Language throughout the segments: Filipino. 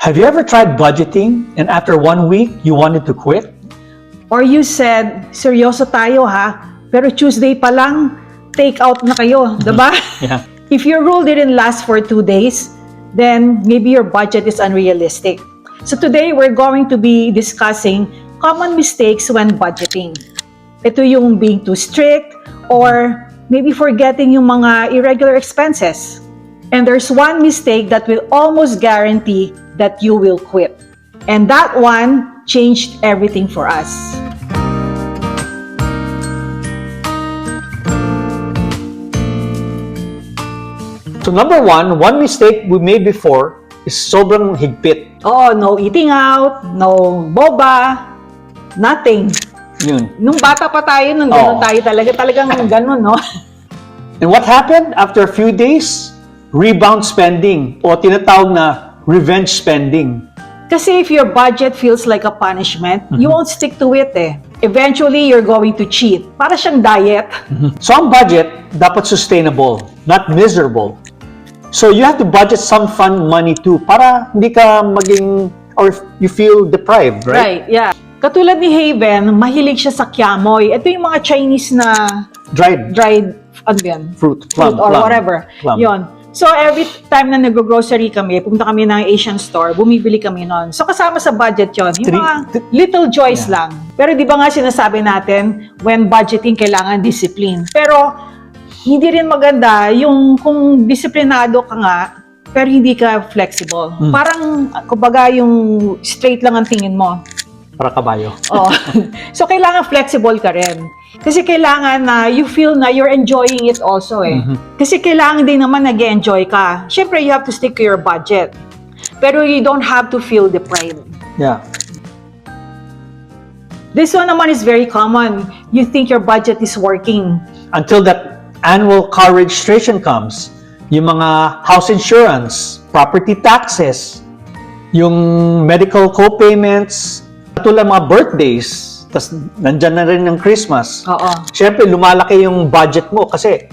Have you ever tried budgeting and after 1 week, you wanted to quit? Or you said, seryoso tayo ha, pero Tuesday pa lang, take out na kayo, diba? Yeah. If your rule didn't last for 2 days, then maybe your budget is unrealistic. So today, we're going to be discussing common mistakes when budgeting. Ito yung being too strict or maybe forgetting yung mga irregular expenses. And there's one mistake that will almost guarantee that you will quit. And that one changed everything for us. So number one mistake we made before is sobrang higpit. Oh, no eating out, no boba, nothing. Yun. Nung bata pa tayo, nung gano'n tayo talagang gano'n, no? And what happened after a few days? Rebound spending o tinatawag na revenge spending. Kasi if your budget feels like a punishment, you won't stick to it eh. Eventually, you're going to cheat. Para siyang diet. So ang budget dapat sustainable, not miserable. So you have to budget some fun money too para hindi ka maging or you feel deprived, right? Right, yeah. Katulad ni Haven, mahilig siya sa kiamoy. Ito yung mga Chinese na Dried ano yan? fruit, Fruit or whatever. Plum. Yon. So every time na nag-grocery kami, pumunta kami ng Asian store, bumibili kami nun. So kasama sa budget yon, yung mga little joys lang. Pero di ba nga sinasabi natin, when budgeting, kailangan discipline. Pero hindi rin maganda yung kung disiplinado ka nga, pero hindi ka flexible. Parang, kumbaga, yung straight lang ang tingin mo. Para kabayo. Oh. So, kailangan flexible ka rin. Kasi kailangan na you feel na you're enjoying it also eh. Kasi kailangan din naman nag-enjoy ka. Siyempre, you have to stick to your budget. Pero you don't have to feel deprived. Yeah. This one naman is very common. You think your budget is working. Until that annual car registration comes, yung mga house insurance, property taxes, yung medical co-payments, katulad mga birthdays, tas nandyan na rin yung Christmas. Oo. Siyempre, lumalaki yung budget mo kasi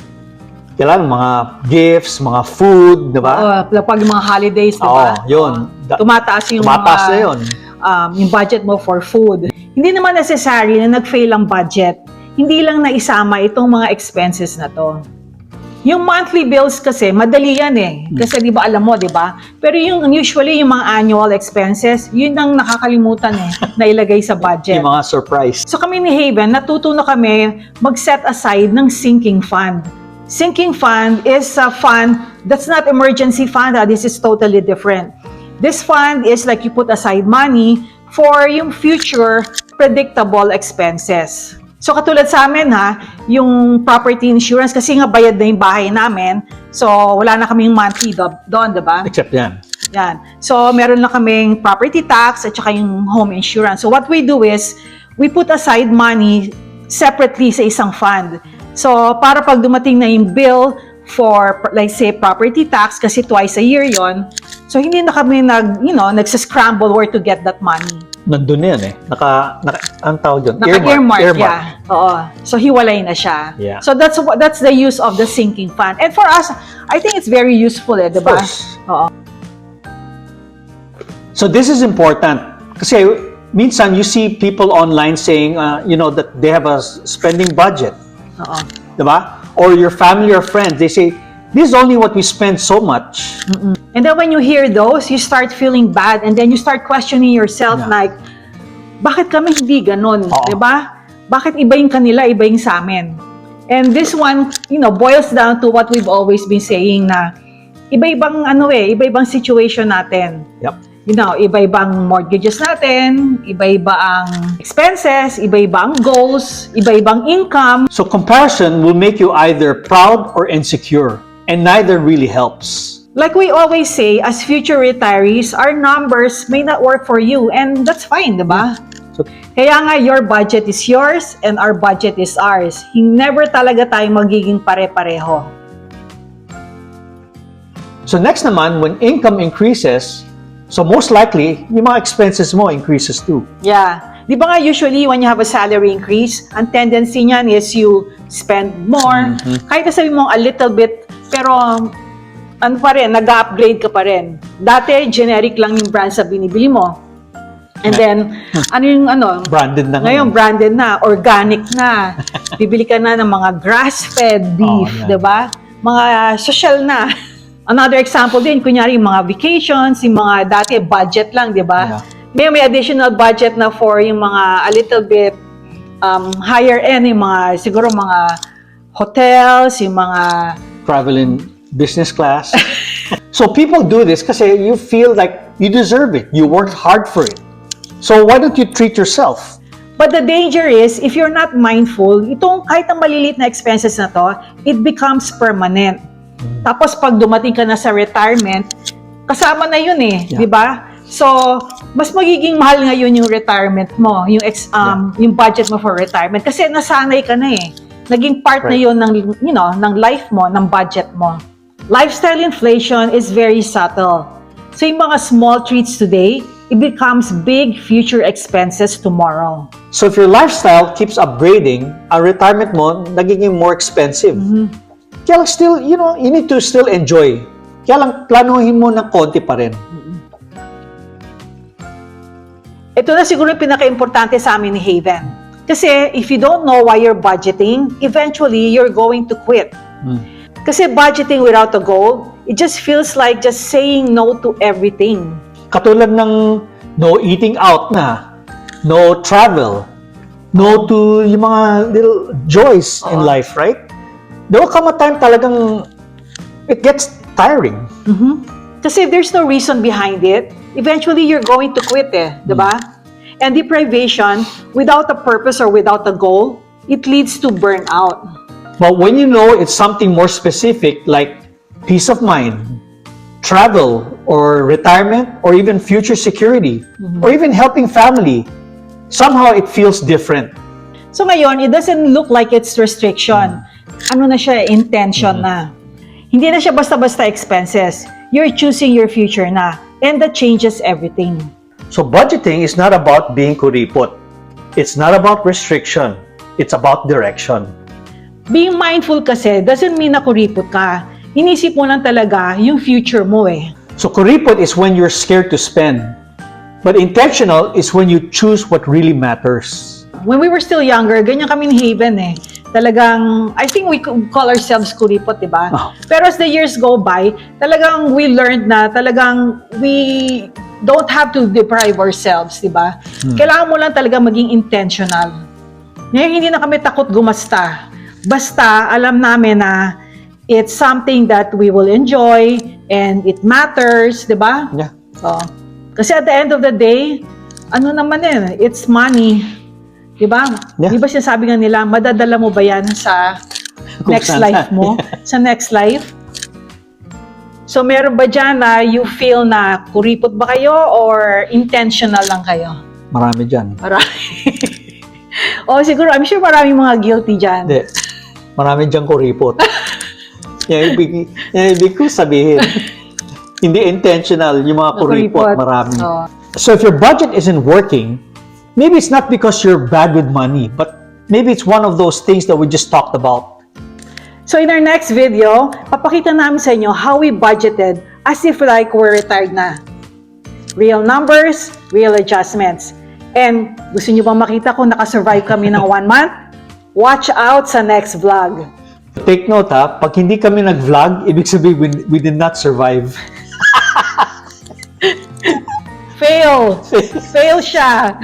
kailangan mga gifts, mga food, di ba? Pag yung mga holidays, di ba? Yun. Tumataas yung Tumataas mga, na yun. Yung budget mo for food. Hindi naman necessary na nag-fail ang budget. Hindi lang naisama itong mga expenses na to. Yung monthly bills kasi, madali yan eh. Kasi di ba alam mo, di ba? Pero yung usually yung mga annual expenses, yun ang nakakalimutan eh, na ilagay sa budget. Yung mga surprise. So kami ni Haven, natuto na kami mag-set aside ng sinking fund. Sinking fund is a fund that's not emergency fund. This is totally different. This fund is like you put aside money for yung future predictable expenses. So katulad sa amin ha, yung property insurance, kasi nga bayad na yung bahay namin, so wala na kaming monthly doon, diba? Except yan. Yan. So meron na kaming property tax at saka yung home insurance. So what we do is, we put aside money separately sa isang fund. So para pag dumating na yung bill for, like say, property tax, kasi twice a year yon, so hindi na kami nagsascramble where to get that money. Nandun na yan eh. Ang tawag yun? Naka-earmark, yeah. Oo. So, hiwalay na siya. Yeah. So, that's the use of the sinking fund. And for us, I think it's very useful eh, diba? Of course. Oo. So, this is important. Kasi, minsan, you see people online saying, that they have a spending budget. Oo. Diba? Or your family or friends, they say, this is only what we spend so much. And then when you hear those, you start feeling bad and then you start questioning yourself like, bakit kami hindi ganun? Diba? Bakit iba yung kanila, iba yung sa amin? And this one, boils down to what we've always been saying na iba-ibang iba-ibang situation natin. Yep. Iba-ibang mortgages natin, iba-iba ang expenses, iba-iba ang goals, iba-ibang income. So comparison will make you either proud or insecure, and neither really helps. Like we always say, as future retirees, our numbers may not work for you, and that's fine, diba? So, Kaya nga, your budget is yours and our budget is ours. Never talaga tayo magiging pare-pareho. so next naman, when income increases, so most likely, yung mga expenses mo increases too. Yeah. Di ba nga usually when you have a salary increase, ang tendency niyan is you spend more. Kahit na sabi mo a little bit, pero ano pa rin, nag-upgrade ka pa rin. Dati, generic lang yung brand sa binibili mo. And then, ano yung ano? Branded na Ngayon, branded na, organic na. Bibili ka na ng mga grass-fed beef, yeah. 'di ba? Mga social na. Another example din, kunyari yung mga vacations, yung mga dati budget lang, 'di ba? Yeah. May additional budget na for yung mga a little bit higher end, yung mga siguro mga hotels, yung mga Travel in business class. So people do this kasi you feel like you deserve it. You worked hard for it. So why don't you treat yourself? But the danger is, if you're not mindful, itong kahit ang maliliit na expenses na to, it becomes permanent. Tapos pag dumating ka na sa retirement, kasama na yun eh, Yeah. di ba? So, mas magiging mahal ngayon yung retirement mo, yung yung budget mo for retirement kasi nasanay ka na eh. Naging part na Right. yun ng ng life mo, ng budget mo. Lifestyle inflation is very subtle. So yung mga small treats today, it becomes big future expenses tomorrow. So if your lifestyle keeps upgrading, ang retirement mo nagiging more expensive. Kaya lang still, you need to still enjoy. Kaya lang planuhin mo ng konti pa rin. Ito na siguro yung pinaka-importante sa amin ni Haven. Kasi if you don't know why you're budgeting, eventually you're going to quit. Kasi budgeting without a goal, it just feels like just saying no to everything. Katulad ng no eating out na, no travel, no to yung mga little joys in life, right? There will come a time talagang it gets tiring. Kasi if there's no reason behind it, eventually you're going to quit eh, di ba? And deprivation, without a purpose or without a goal, it leads to burnout. But when you know it's something more specific like peace of mind, travel, or retirement, or even future security, or even helping family, somehow it feels different. So ngayon, it doesn't look like it's restriction. Ano na siya, intention na. Hindi na siya basta-basta expenses. You're choosing your future na. And that changes everything. So budgeting is not about being kuripot. It's not about restriction. It's about direction. Being mindful kasi doesn't mean na kuripot ka. Inisip mo lang talaga yung future mo eh. So kuripot is when you're scared to spend. But intentional is when you choose what really matters. When we were still younger, ganyan kami ni Haven eh. Talagang, I think we could call ourselves kuripot, di ba? Oh. Pero as the years go by, talagang we learned na talagang we don't have to deprive ourselves, di ba? Kailangan mo lang talaga maging intentional. Ngayon, hindi na kami takot gumasta. Basta, alam namin na it's something that we will enjoy and it matters, di ba? Yeah. So, kasi at the end of the day, ano naman it's money. Di ba? Yeah. Di ba sinasabi nga nila, madadala mo ba yan sa Kung next saan life mo? Sa next life? So, meron ba dyan na you feel na kuripot ba kayo or intentional lang kayo? Marami dyan. Marami. O siguro, I'm sure maraming mga guilty dyan. Hindi. Marami dyan kuripot. Yan ibig ko sabihin. Hindi intentional yung mga kuripot. Marami. Oh. So if your budget isn't working, maybe it's not because you're bad with money, but maybe it's one of those things that we just talked about. So in our next video, papakita namin sa inyo how we budgeted as if like we're retired na. Real numbers, real adjustments. And gusto nyo bang makita kung nakasurvive kami ng 1 month? Watch out sa next vlog. Take note ha, pag hindi kami nag-vlog, ibig sabihin we did not survive. Fail! Fail siya!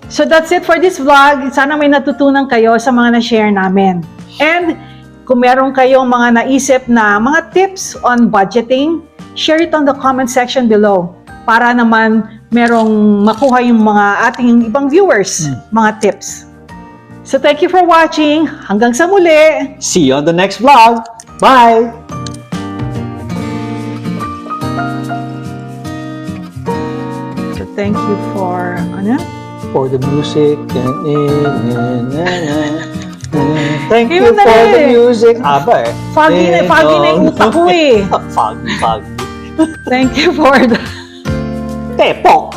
So that's it for this vlog. Sana may natutunan kayo sa mga na-share namin. And kung meron kayong mga naisip na mga tips on budgeting, share it on the comment section below para naman merong makuha yung mga ating ibang viewers, mga tips. So thank you for watching. Hanggang sa muli! See you on the next vlog. Bye! So thank you for, For the music. Thank you Ayun na for the eh. music. Aba eh. Foggy na yung utak ko eh. Foggy. Thank you for the... Tepok.